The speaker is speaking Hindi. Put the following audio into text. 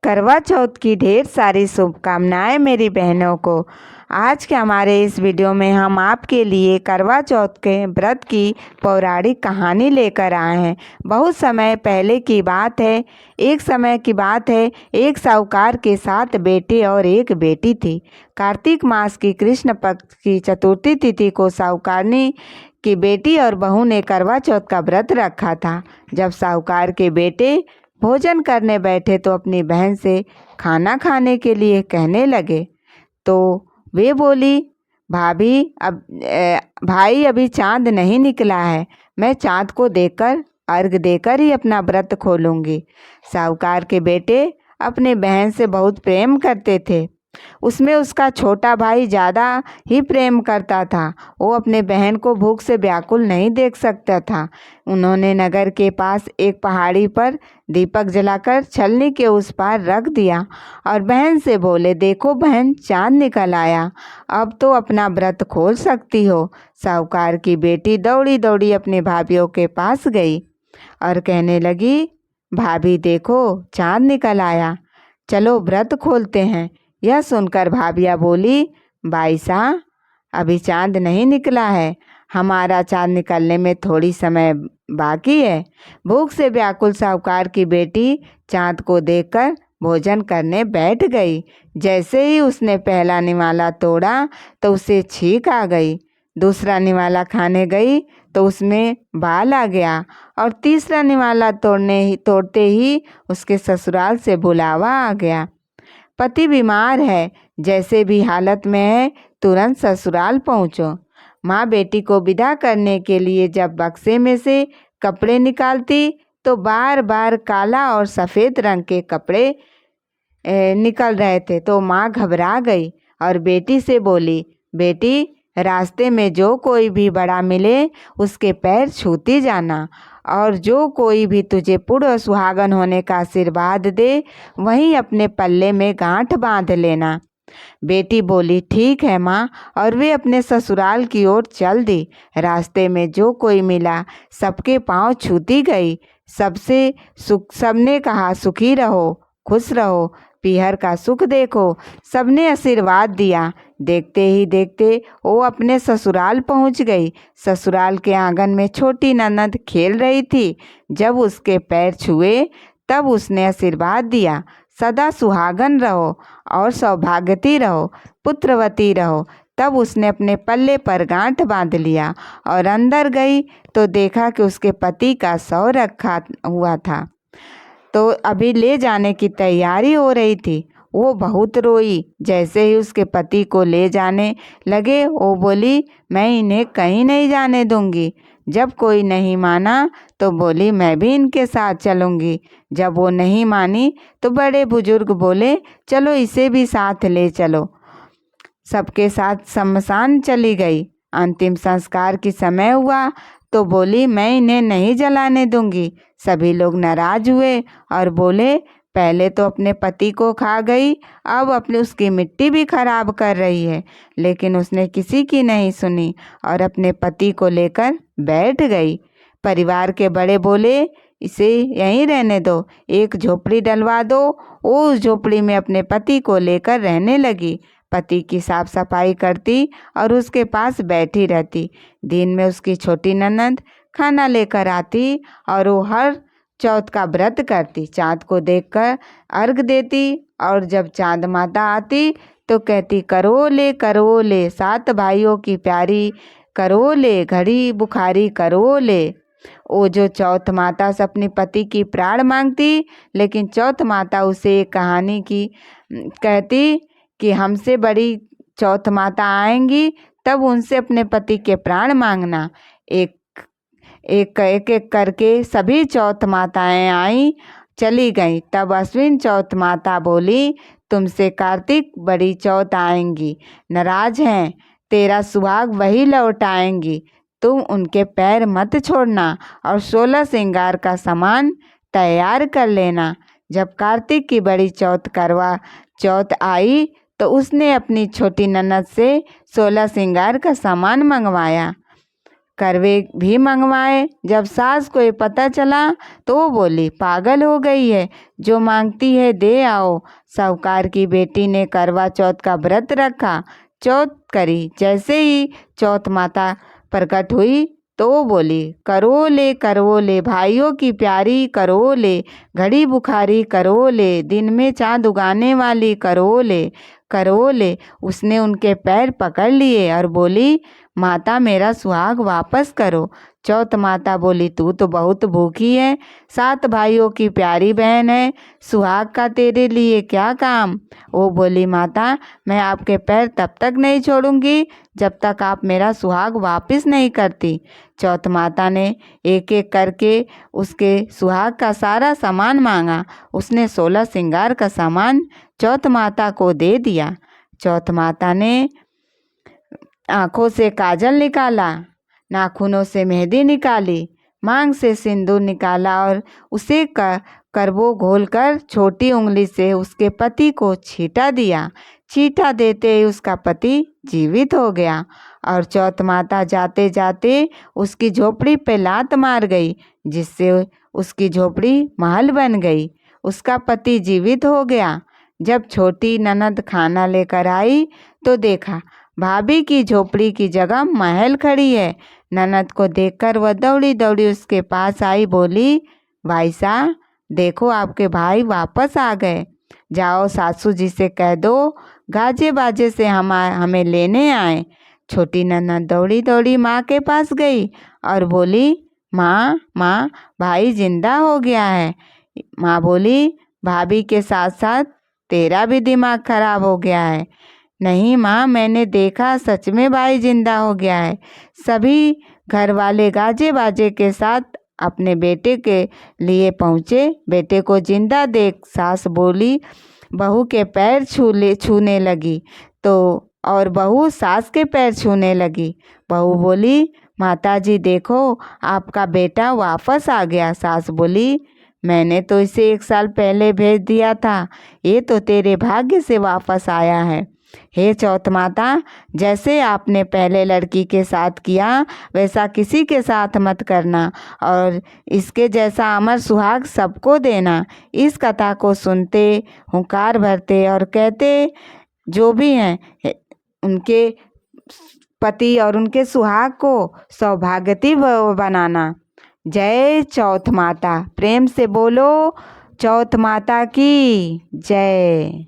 करवा चौथ की ढेर सारी शुभकामनाएं मेरी बहनों को। आज के हमारे इस वीडियो में हम आपके लिए करवा चौथ के व्रत की पौराणिक कहानी लेकर आए हैं। बहुत समय पहले की बात है। एक समय की बात है, एक साहूकार के 7 बेटे और एक बेटी थी। कार्तिक मास की कृष्ण पक्ष की चतुर्थी तिथि को साहूकारनी की बेटी और बहू ने करवा चौथ का व्रत रखा था। जब साहूकार के बेटे भोजन करने बैठे तो अपनी बहन से खाना खाने के लिए कहने लगे, तो वे बोली, भाई अभी चांद नहीं निकला है, मैं चांद को देखकर अर्घ देकर ही अपना व्रत खोलूंगी। साहूकार के बेटे अपने बहन से बहुत प्रेम करते थे। उसमें उसका छोटा भाई ज़्यादा ही प्रेम करता था। वो अपने बहन को भूख से व्याकुल नहीं देख सकता था। उन्होंने नगर के पास एक पहाड़ी पर दीपक जलाकर छलनी के उस पार रख दिया और बहन से बोले, देखो बहन, चांद निकल आया, अब तो अपना व्रत खोल सकती हो। साहूकार की बेटी दौड़ी दौड़ी अपने भाभीियों के पास गई और कहने लगी, भाभी देखो, चांद निकल आया, चलो व्रत खोलते हैं। यह सुनकर भाभिया बोली, भाई साहब, अभी चांद नहीं निकला है, हमारा चांद निकलने में थोड़ी समय बाकी है। भूख से व्याकुल साहूकार की बेटी चांद को देखकर भोजन करने बैठ गई। जैसे ही उसने पहला निवाला तोड़ा तो उसे छींक आ गई। दूसरा निवाला खाने गई तो उसमें बाल आ गया और तीसरा निवाला तोड़ते ही उसके ससुराल से बुलावा आ गया। पति बीमार है, जैसे भी हालत में है तुरंत ससुराल पहुँचो। माँ बेटी को विदा करने के लिए जब बक्से में से कपड़े निकालती तो बार बार काला और सफ़ेद रंग के कपड़े निकल रहे थे। तो माँ घबरा गई और बेटी से बोली, बेटी, रास्ते में जो कोई भी बड़ा मिले उसके पैर छूती जाना, और जो कोई भी तुझे पूर्ण सुहागन होने का आशीर्वाद दे वहीं अपने पल्ले में गांठ बांध लेना। बेटी बोली, ठीक है माँ, और वे अपने ससुराल की ओर चल दी। रास्ते में जो कोई मिला सबके पांव छूती गई। सबने कहा, सुखी रहो, खुश रहो, पीहर का सुख देखो। सबने आशीर्वाद दिया। देखते ही देखते वो अपने ससुराल पहुंच गई। ससुराल के आंगन में छोटी ननद खेल रही थी। जब उसके पैर छुए तब उसने आशीर्वाद दिया, सदा सुहागन रहो और सौभाग्यवती रहो, पुत्रवती रहो। तब उसने अपने पल्ले पर गांठ बांध लिया और अंदर गई तो देखा कि उसके पति का शव रखा हुआ था, तो अभी ले जाने की तैयारी हो रही थी। वो बहुत रोई। जैसे ही उसके पति को ले जाने लगे वो बोली, मैं इन्हें कहीं नहीं जाने दूंगी। जब कोई नहीं माना तो बोली, मैं भी इनके साथ चलूंगी। जब वो नहीं मानी तो बड़े बुजुर्ग बोले, चलो इसे भी साथ ले चलो। सबके साथ शमशान चली गई। अंतिम संस्कार की समय हुआ तो बोली, मैं इन्हें नहीं जलाने दूंगी। सभी लोग नाराज हुए और बोले, पहले तो अपने पति को खा गई, अब अपने उसकी मिट्टी भी खराब कर रही है। लेकिन उसने किसी की नहीं सुनी और अपने पति को लेकर बैठ गई। परिवार के बड़े बोले, इसे यहीं रहने दो, एक झोपड़ी डलवा दो। वो उस झोपड़ी में अपने पति को लेकर रहने लगी। पति की साफ सफाई करती और उसके पास बैठी रहती। दिन में उसकी छोटी ननद खाना लेकर आती और वो हर चौथ का व्रत करती। चाँद को देखकर अर्घ देती और जब चाँद माता आती तो कहती, करो ले 7 भाइयों की प्यारी, करो ले घड़ी बुखारी, करो ले। वो जो चौथ माता से अपने पति की प्राण मांगती, लेकिन चौथ माता उसे एक कहानी की कहती कि हमसे बड़ी चौथ माता आएंगी तब उनसे अपने पति के प्राण मांगना। एक एक करके सभी चौथ माताएं आई, चली गईं। तब अश्विन चौथ माता बोली, तुमसे कार्तिक बड़ी चौथ आएंगी, नाराज हैं, तेरा सुहाग वही लौट आएंगी। तुम उनके पैर मत छोड़ना और 16 श्रृंगार का सामान तैयार कर लेना। जब कार्तिक की बड़ी चौथ करवा चौथ आई तो उसने अपनी छोटी ननद से 16 श्रृंगार का सामान मंगवाया। करवे भी मंगवाए। जब सास को ये पता चला तो वो बोली, पागल हो गई है, जो मांगती है दे आओ। साहूकार की बेटी ने करवा चौथ का व्रत रखा, चौथ करी। जैसे ही चौथ माता प्रकट हुई तो वो बोली, करो ले भाइयों की प्यारी, करो ले घड़ी बुखारी, करो ले दिन में चाँद उगाने वाली, करो ले। उसने उनके पैर पकड़ लिए और बोली, माता मेरा सुहाग वापस करो। चौथ माता बोली, तू तो बहुत भूखी है, 7 भाइयों की प्यारी बहन है, सुहाग का तेरे लिए क्या काम। वो बोली, माता मैं आपके पैर तब तक नहीं छोड़ूंगी जब तक आप मेरा सुहाग वापस नहीं करती। चौथ माता ने एक एक करके उसके सुहाग का सारा सामान मांगा। उसने 16 श्रृंगार का सामान चौथ माता को दे दिया। चौथ माता ने आँखों से काजल निकाला, नाखूनों से मेहंदी निकाली, मांग से सिंदूर निकाला और उसे करवो घोलकर छोटी उंगली से उसके पति को छींटा दिया। छींटा देते ही उसका पति जीवित हो गया और चौथ माता जाते जाते उसकी झोपड़ी पे लात मार गई, जिससे उसकी झोपड़ी महल बन गई। उसका पति जीवित हो गया। जब छोटी ननद खाना लेकर आई तो देखा भाभी की झोपड़ी की जगह महल खड़ी है। ननद को देखकर वह दौड़ी दौड़ी उसके पास आई, बोली, भाई साहब देखो आपके भाई वापस आ गए, जाओ सासू जी से कह दो गाजे बाजे से हमें लेने आए। छोटी ननद दौड़ी दौड़ी माँ के पास गई और बोली, माँ भाई जिंदा हो गया है। माँ बोली, भाभी के साथ साथ तेरा भी दिमाग खराब हो गया है। नहीं माँ, मैंने देखा सच में भाई जिंदा हो गया है। सभी घर वाले गाजे बाजे के साथ अपने बेटे के लिए पहुँचे। बेटे को जिंदा देख सास बोली, बहू के पैर छूने लगी तो और बहू सास के पैर छूने लगी। बहू बोली, माताजी देखो आपका बेटा वापस आ गया। सास बोली, मैंने तो इसे 1 साल पहले भेज दिया था, ये तो तेरे भाग्य से वापस आया है। हे चौथ माता, जैसे आपने पहले लड़की के साथ किया वैसा किसी के साथ मत करना और इसके जैसा अमर सुहाग सबको देना। इस कथा को सुनते, हुंकार भरते और कहते जो भी हैं उनके पति और उनके सुहाग को सौभाग्यवती बनाना। जय चौथ माता। प्रेम से बोलो चौथ माता की जय।